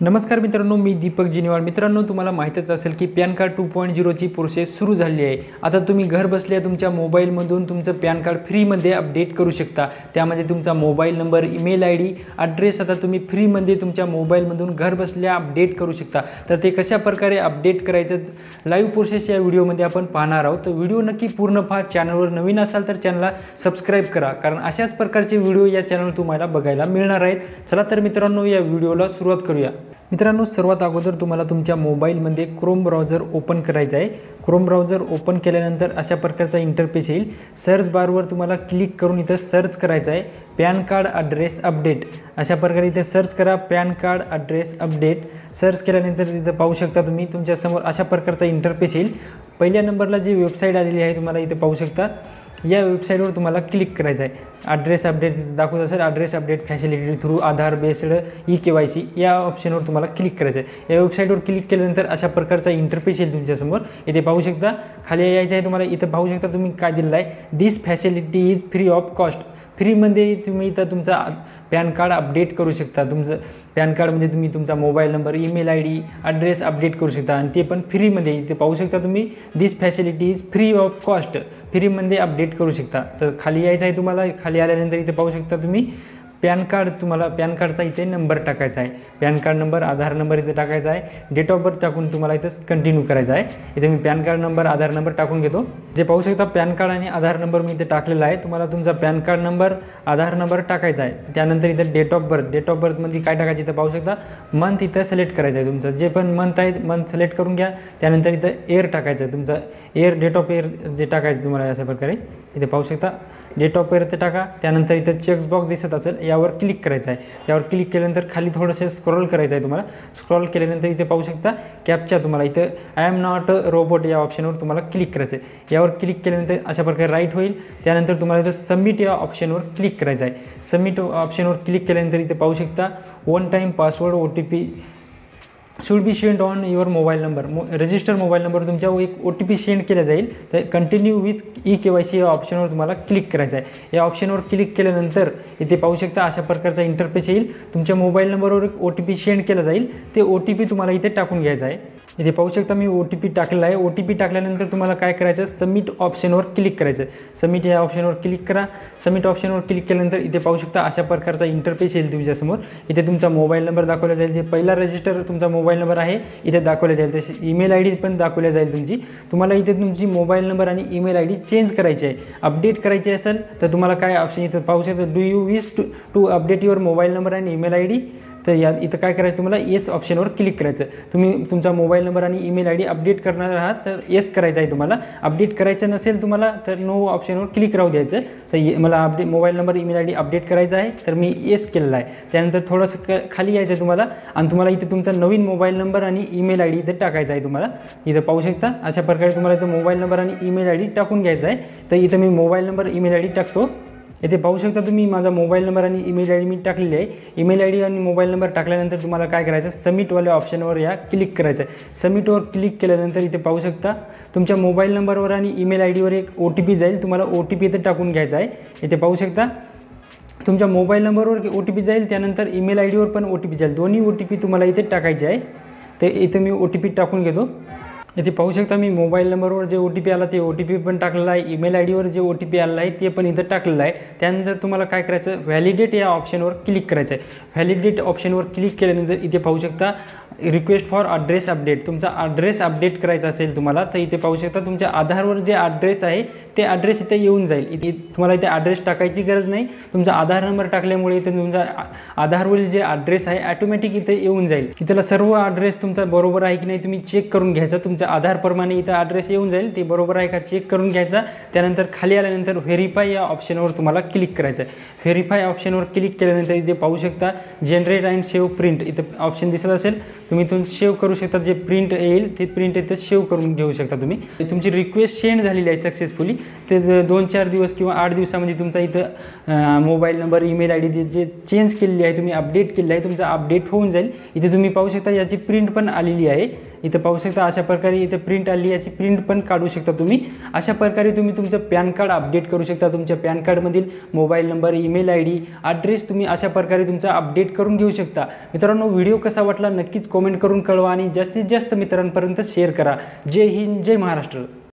नमस्कार मित्रांनो, मी दीपक जिनेवाल। मित्रांनो, तुम्हाला माहितीच असेल की पॅन कार्ड 2.0 ची प्रोसेस सुरू झाली आहे। आता तुम्ही घर बसल्या तुमच्या मोबाईलमधून तुमचं पॅन कार्ड फ्रीमध्ये अपडेट करू शकता। त्यामध्ये तुमचा mobile number, email ID, address आता तुम्ही फ्रीमध्ये तुमच्या मोबाईलमधून घर बसल्या अपडेट करू शकता। तर ते कशा प्रकारे अपडेट करायचं लाईव्ह प्रोसेस या व्हिडिओमध्ये आपण पाहणार आहोत। तर व्हिडिओ नक्की पूर्ण पहा। चॅनलवर नवीन असाल तर चॅनलला सबस्क्राईब करा, कारण अशाच प्रकारचे व्हिडिओ या चॅनलवर तुम्हाला बघायला मिळणार आहेत। चला तर मित्रांनो, या व्हिडिओला सुरुवात करूया। मित्रांनो, सर्वात अगोदर तुम्हाला तुमच्या मोबाईलमध्ये क्रोम ब्राउझर ओपन करायचा आहे। क्रोम ब्राउझर ओपन केल्यानंतर अशा प्रकारचा इंटरफेस येईल। सर्च बारवर तुम्हाला क्लिक करून इथं सर्च करायचं आहे पॅन कार्ड ॲड्रेस अपडेट। अशा प्रकारे इथे सर्च करा pan card address update. Search केल्यानंतर इथं पाहू शकता तुम्ही तुमच्यासमोर अशा प्रकारचा इंटरफेस येईल। पहिल्या नंबरला जी वेबसाईट आलेली आहे तुम्हाला इथे पाहू शकता, या वेबसाईटवर तुम्हाला क्लिक करायचं आहे। ॲड्रेस अपडेट दाखवत असेल, ॲड्रेस अपडेट फॅसिलिटी थ्रू आधार बेस्ड ई-KYC या ऑप्शनवर तुम्हाला क्लिक करायचं आहे। या वेबसाईटवर क्लिक केल्यानंतर अशा प्रकारचा इंटरफेस येईल तुमच्यासमोर। इथे पाहू शकता, खाली यायचं आहे तुम्हाला। इथं पाहू शकता तुम्ही काय दिलेलं आहे, this facility is free of cost. फ्रीमध्ये तुम्ही इथं तुमचा पॅन कार्ड अपडेट करू शकता। तुमचं पॅन कार्डमध्ये तुम्ही तुमचा mobile number, email ID, address update करू शकता, आणि ते पण फ्रीमध्ये। इथे पाहू शकता तुम्ही, this facility is free of cost, फ्रीमध्ये अपडेट करू शकता। तर खाली यायचं आहे तुम्हाला। खाली आल्यानंतर इथे पाहू शकता तुम्ही पॅन कार्ड, तुम्हाला पॅन कार्डचा इथे नंबर टाकायचा आहे। Pan card number, Aadhaar number इथे टाकायचा आहे। डेट ऑफ बर्थ टाकून तुम्हाला इथं कंटिन्यू करायचं आहे। इथे मी pan card number, Aadhaar number टाकून घेतो। इथे पाहू शकता पॅन कार्ड आणि आधार नंबर मी इथे टाकलेला आहे। तुम्हाला तुमचा PAN card number, Aadhaar number टाकायचा आहे। त्यानंतर इथं date of birth, date of बर्थमध्ये काय टाकायचं इथं पाहू शकता, मंथ इथं सिलेक्ट करायचं आहे। तुमचं जे पण मंथ आहे मंथ सिलेक्ट करून घ्या। त्यानंतर इथं एअर टाकायचं आहे, तुमचं एअर, डेट ऑफ एअर जे टाकायचं तुम्हाला अशा प्रकारे इथे पाहू शकता। डेट ऑफ बर्थ टाका। त्यानंतर इथं चेक्स बॉक्स दिसत असेल, यावर क्लिक करायचं आहे। यावर क्लिक केल्यानंतर खाली थोडंसं स्क्रॉल करायचं आहे तुम्हाला। स्क्रॉल केल्यानंतर इथे पाहू शकता कॅप्चा, तुम्हाला इथं I am not a robot या ऑप्शनवर तुम्हाला क्लिक करायचं आहे। यावर क्लिक केल्यानंतर अशा प्रकारे राईट होईल। त्यानंतर तुम्हाला इथं सबमिट या ऑप्शनवर क्लिक करायचं आहे। सबमिट ऑप्शनवर क्लिक केल्यानंतर इथे पाहू शकता one time password OTP should be send on your mobile number, register mobile number तुमच्या एक OTP सेंड केला जाईल। तर कंटिन्यू विथ ई-KYC या ऑप्शनवर तुम्हाला क्लिक करायचं आहे। या ऑप्शनवर क्लिक केल्यानंतर इथे पाहू शकता अशा प्रकारचा इंटरफेस येईल। तुमच्या मोबाईल नंबरवर एक OTP सेंड केला जाईल। ते OTP तुम्हाला इथे टाकून घ्यायचा आहे। इथे पाहू शकता मी OTP टाकलेला आहे। OTP टाकल्यानंतर तुम्हाला काय करायचं, सबमिट ऑप्शनवर क्लिक करायचं। सबमिट या ऑप्शनवर क्लिक करा। सबमिट ऑप्शनवर क्लिक केल्यानंतर इथे पाहू शकता अशा प्रकारचा इंटरफेस येईल तुमच्यासमोर। इथे तुमचा मोबाईल नंबर दाखवला जाईल, जे पहिला रजिस्टर तुमचा मोबाईल नंबर आहे इथे दाखवला जाईल। तसे ईमेल आयडी पण दाखवल्या जाईल तुमची। तुम्हाला इथे तुमची मोबाईल नंबर आणि ईमेल आयडी चेंज करायची आहे, अपडेट करायची असेल तर तुम्हाला काय ऑप्शन इथं पाहू शकता, do you wish to update your mobile number आणि ईमेल आयडी। तर या इथं काय करायचं, तुम्हाला येस ऑप्शनवर क्लिक करायचं। तुम्ही तुमचा मोबाईल नंबर आणि ईमेल आयडी अपडेट करणार आहात तर येस करायचं आहे तुम्हाला। अपडेट करायचं नसेल तुम्हाला तर नो ऑप्शनवर क्लिक राहू द्यायचं। तर मला mobile number, email ID update करायचा आहे तर मी येस केलेला आहे। त्यानंतर थोडंसं खाली यायचं आहे तुम्हाला, आणि तुम्हाला इथे तुमचा नवीन मोबाईल नंबर आणि ईमेल आयडी इथे टाकायचा आहे तुम्हाला। इथं पाहू शकता अशा प्रकारे तुम्हाला इथं मोबाईल नंबर आणि ईमेल आयडी टाकून घ्यायचा आहे। तर इथं मी मोबाईल नंबर, ईमेल आयडी टाकतो। इथे पाहू शकता तुम्ही माझा मोबाईल नंबर आणि ईमेल आयडी मी टाकलेली आहे। ईमेल आयडी आणि मोबाईल नंबर टाकल्यानंतर तुम्हाला काय करायचं, सबमिटवाल्या ऑप्शनवर या क्लिक करायचं आहे। सबमिटवर क्लिक केल्यानंतर इथे पाहू शकता तुमच्या मोबाईल नंबरवर आणि ईमेल आयडीवर एक OTP जाईल। तुम्हाला OTP इथे टाकून घ्यायचा आहे। इथे पाहू शकता तुमच्या मोबाईल नंबरवर OTP जाईल, त्यानंतर ईमेल आयडीवर पण OTP जाईल। दोन्ही OTP तुम्हाला इथे टाकायचे आहे। तर इथे मी OTP टाकून घेतो। इथे पाहू शकता मी मोबाईल नंबरवर जे OTP आला ते OTP पण टाकलेला आहे। ईमेल आयडीवर जे OTP आलेला आहे ते पण इथं टाकलेलं आहे। त्यानंतर तुम्हाला काय करायचं, व्हॅलिडेट या ऑप्शनवर क्लिक करायचं आहे। व्हॅलिडेट ऑप्शनवर क्लिक केल्यानंतर इथे पाहू शकता रिक्वेस्ट फॉर ॲड्रेस अपडेट, तुमचा ॲड्रेस अपडेट करायचा असेल तुम्हाला तर इथे पाहू शकता तुमच्या आधारवर जे ॲड्रेस आहे ते ॲड्रेस इथे येऊन जाईल। इथे तुम्हाला इथे ॲड्रेस टाकायची गरज नाही। तुमचा आधार नंबर टाकल्यामुळे इथे तुमचा आधारवरील जे ॲड्रेस आहे ॲटोमॅटिक इथे येऊन जाईल। इथला सर्व ॲड्रेस तुमचा बरोबर आहे की नाही तुम्ही चेक करून घ्यायचा। तुमच्या आधारप्रमाणे इथं ॲड्रेस येऊन जाईल, ते बरोबर आहे का चेक करून घ्यायचा। त्यानंतर खाली आल्यानंतर व्हेरीफाय या ऑप्शनवर तुम्हाला क्लिक करायचं आहे। व्हेरीफाय ऑप्शनवर क्लिक केल्यानंतर इथे पाहू शकता जनरेट अँड सेव्ह प्रिंट इथं ऑप्शन दिसत असेल, तुम्ही इथून सेव्ह करू शकता। जे प्रिंट येईल ते प्रिंट इथं सेव्ह करून घेऊ शकता तुम्ही। तुमची रिक्वेस्ट सेंड झालेली आहे सक्सेसफुली। ते 2-4 दिवस किंवा 8 दिवसामध्ये तुमचा इथं मोबाईल नंबर, ईमेल आयडी जे चेंज केलेली आहे, तुम्ही अपडेट केलेली आहे, तुमचा अपडेट होऊन जाईल। इथे तुम्ही पाहू शकता याची प्रिंट पण आलेली आहे। इथं पाहू शकता अशा प्रकारे प्रकारे इथे प्रिंट आली, याची प्रिंट पण काढू शकता तुम्ही। अशा प्रकारे तुम्ही तुमचं पॅन कार्ड अपडेट करू शकता। तुमच्या पॅन कार्डमधील mobile number, email ID, address तुम्ही अशा प्रकारे तुमचा अपडेट करून घेऊ शकता। मित्रांनो, व्हिडिओ कसा वाटला नक्कीच कमेंट करून कळवा आणि जास्तीत जास्त मित्रांपर्यंत शेअर करा। जय हिंद, जय महाराष्ट्र।